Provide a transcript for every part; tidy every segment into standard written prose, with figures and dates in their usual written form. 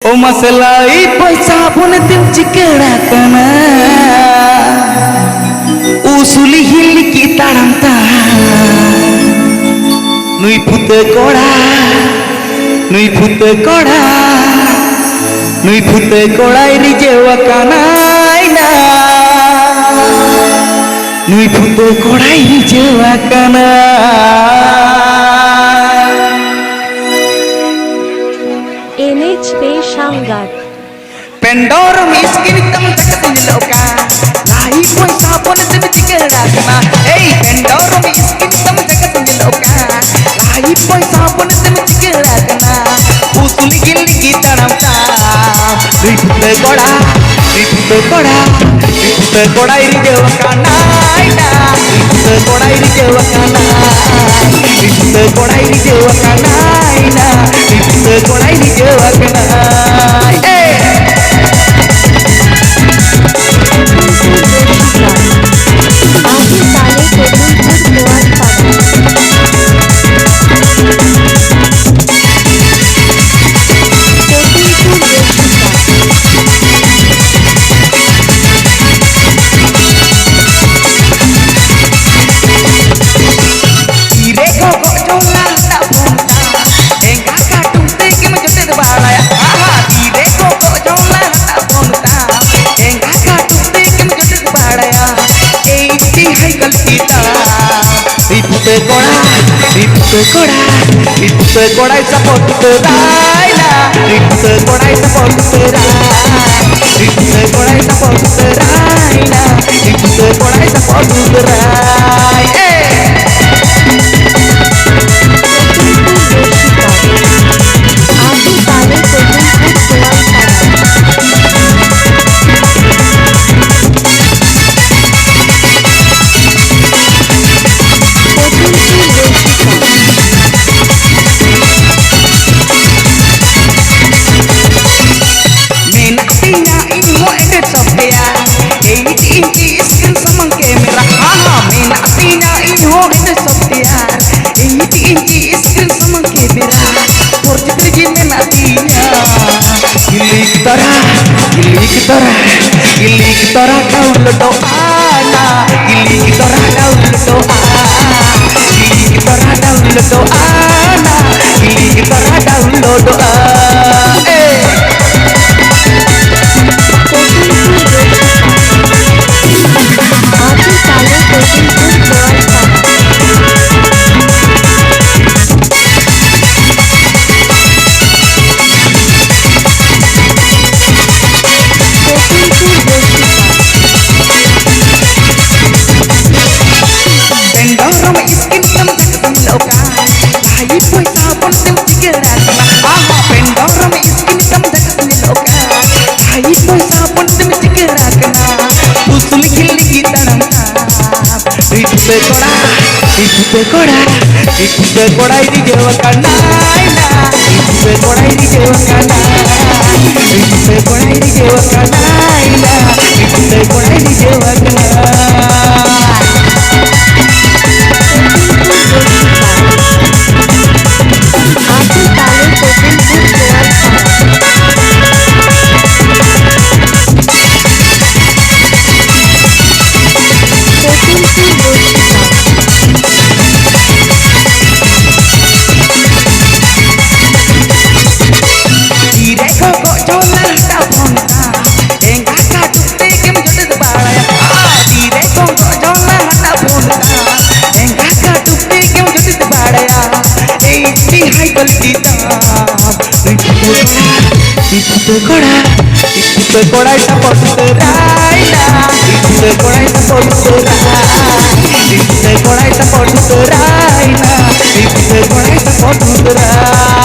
ओ मसलाई पैसा पुन तिम चिकड़ा कना उसूली हिल की ताड़मता नुई फुते कोड़ा रिजे वकाना ना नुई फुते कोड़ा रिजे वकाना NHP Shangat Pendor miskin tam tak loka lahi पैसा pun tim cikera kena hey pendor miskin tam tak loka lahi पैसा pun tim cikera kena usul gilli ki tanamta ripte koda iri jewakana ina ripte koda iri jewakana ripte koda iri jewakana ina ripte koda iri jewakana Ripte koda support teraina ripte koda support terai Gili kita download ana gili kita download ana gili kita download Ripte koda iri jewakana ina ripte koda iri jewakana ripte koda iri jewakana ina ripte koda iri jewakana Ripte koda support teraina ripte koda support teraina ripte koda support teraina ripte koda support teraina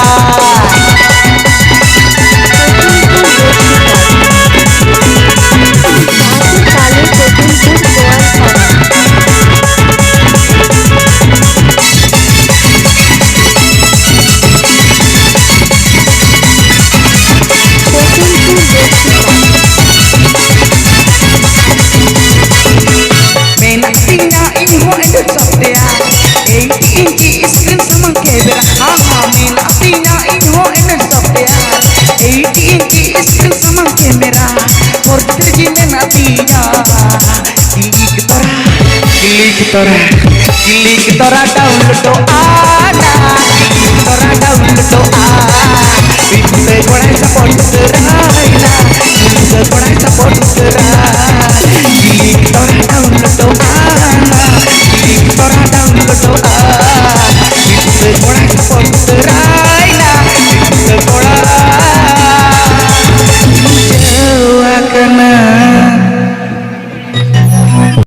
Screen sama kebera, ha ha, main asina screen sama kamera portrait ji mena diya klik tora download ana klik tora download pinse bada support raina pinse bada support